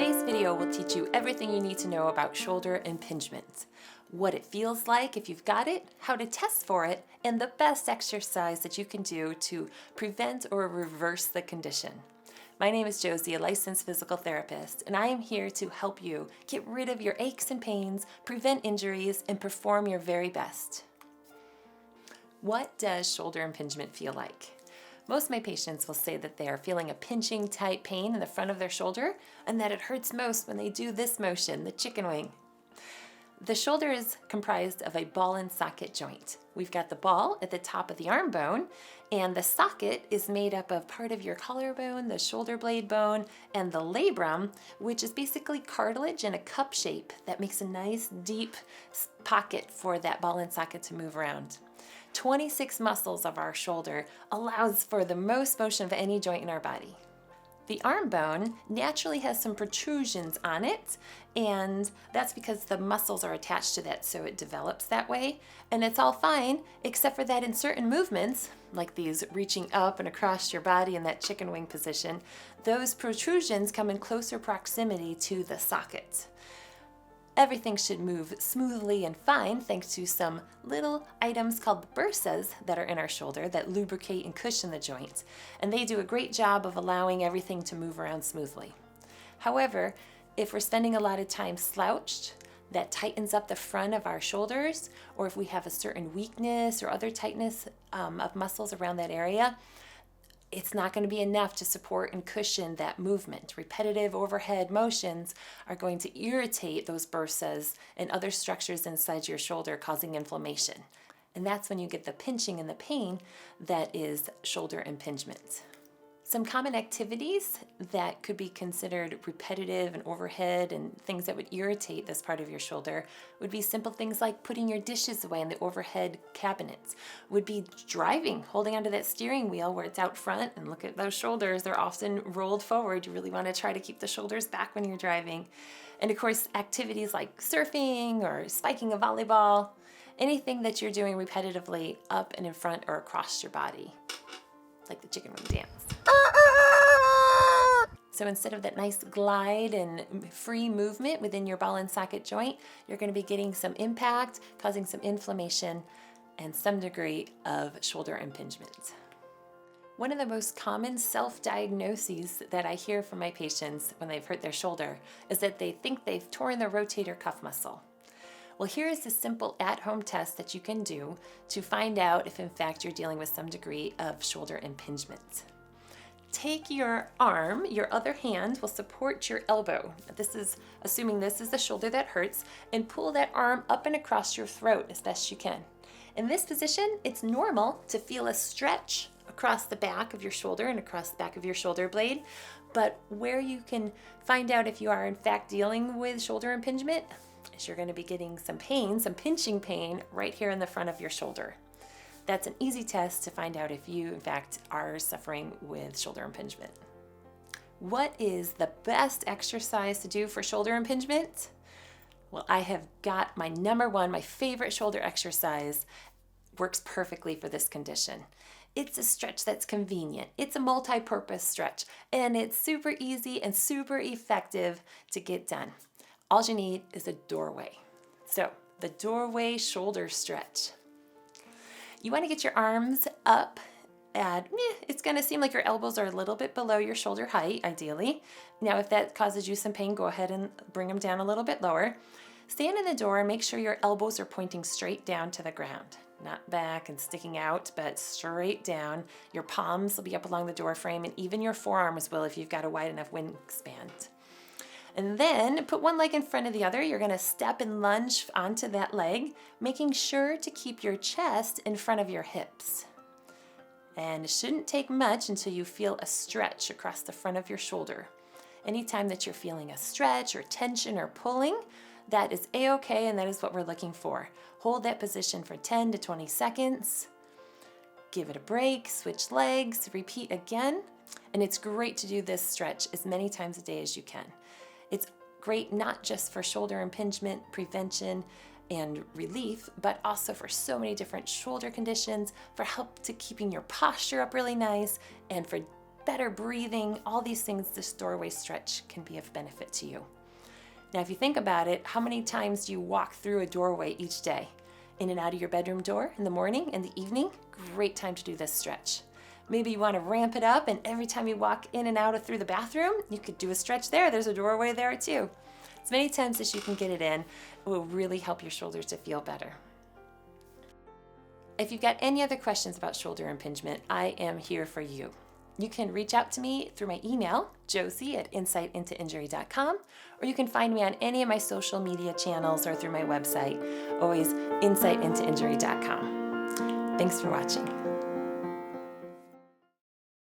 Today's video will teach you everything you need to know about shoulder impingement, what it feels like if you've got it, how to test for it, and the best exercise that you can do to prevent or reverse the condition. My name is Josie, a licensed physical therapist, and I am here to help you get rid of your aches and pains, prevent injuries, and perform your very best. What does shoulder impingement feel like? Most of my patients will say that they are feeling a pinching type pain in the front of their shoulder and that it hurts most when they do this motion, the chicken wing. The shoulder is comprised of a ball and socket joint. We've got the ball at the top of the arm bone, and the socket is made up of part of your collarbone, the shoulder blade bone, and the labrum, which is basically cartilage in a cup shape that makes a nice deep pocket for that ball and socket to move around. 26 muscles of our shoulder allows for the most motion of any joint in our body. The arm bone naturally has some protrusions on it, and that's because the muscles are attached to that, so it develops that way. And it's all fine, except for that in certain movements, like these reaching up and across your body in that chicken wing position, those protrusions come in closer proximity to the socket. Everything should move smoothly and fine thanks to some little items called bursas that are in our shoulder that lubricate and cushion the joint, and they do a great job of allowing everything to move around smoothly. However, if we're spending a lot of time slouched, that tightens up the front of our shoulders, or if we have a certain weakness or other tightness of muscles around that area, it's not going to be enough to support and cushion that movement. Repetitive overhead motions are going to irritate those bursas and other structures inside your shoulder, causing inflammation. And that's when you get the pinching and the pain that is shoulder impingement. Some common activities that could be considered repetitive and overhead and things that would irritate this part of your shoulder would be simple things like putting your dishes away in the overhead cabinets, would be driving, holding onto that steering wheel where it's out front, and look at those shoulders, they're often rolled forward. You really want to try to keep the shoulders back when you're driving. And of course, activities like surfing or spiking a volleyball, anything that you're doing repetitively up and in front or across your body, like the chicken wing dance. So instead of that nice glide and free movement within your ball and socket joint, you're going to be getting some impact, causing some inflammation, and some degree of shoulder impingement. One of the most common self-diagnoses that I hear from my patients when they've hurt their shoulder is that they think they've torn their rotator cuff muscle. Well, here is a simple at-home test that you can do to find out if in fact you're dealing with some degree of shoulder impingement. Take your arm, your other hand will support your elbow. This is assuming this is the shoulder that hurts, and pull that arm up and across your throat as best you can. In this position, it's normal to feel a stretch across the back of your shoulder and across the back of your shoulder blade, but where you can find out if you are in fact dealing with shoulder impingement is you're going to be getting some pain, some pinching pain right here in the front of your shoulder. That's an easy test to find out if you, in fact, are suffering with shoulder impingement. What is the best exercise to do for shoulder impingement? Well, I have got my number one, my favorite shoulder exercise, works perfectly for this condition. It's a stretch that's convenient. It's a multi-purpose stretch, and it's super easy and super effective to get done. All you need is a doorway. So, the doorway shoulder stretch. You want to get your arms up at, it's going to seem like your elbows are a little bit below your shoulder height, ideally. Now, if that causes you some pain, go ahead and bring them down a little bit lower. Stand in the door and make sure your elbows are pointing straight down to the ground. Not back and sticking out, but straight down. Your palms will be up along the door frame, and even your forearms will if you've got a wide enough wingspan. And then put one leg in front of the other. You're going to step and lunge onto that leg, making sure to keep your chest in front of your hips. And it shouldn't take much until you feel a stretch across the front of your shoulder. Anytime that you're feeling a stretch or tension or pulling, that is a-okay, and that is what we're looking for. Hold that position for 10 to 20 seconds. Give it a break, switch legs, repeat again. And it's great to do this stretch as many times a day as you can. It's great not just for shoulder impingement prevention and relief, but also for so many different shoulder conditions, for help to keeping your posture up really nice, and for better breathing, all these things, this doorway stretch can be of benefit to you. Now, if you think about it, how many times do you walk through a doorway each day? In and out of your bedroom door in the morning, in the evening? Great time to do this stretch. Maybe you want to ramp it up, and every time you walk in and out through the bathroom, you could do a stretch there. There's a doorway there too. As many times as you can get it in, it will really help your shoulders to feel better. If you've got any other questions about shoulder impingement, I am here for you. You can reach out to me through my email, josie@insightinttoinjury.com, or you can find me on any of my social media channels or through my website, always insightinttoinjury.com. Thanks for watching.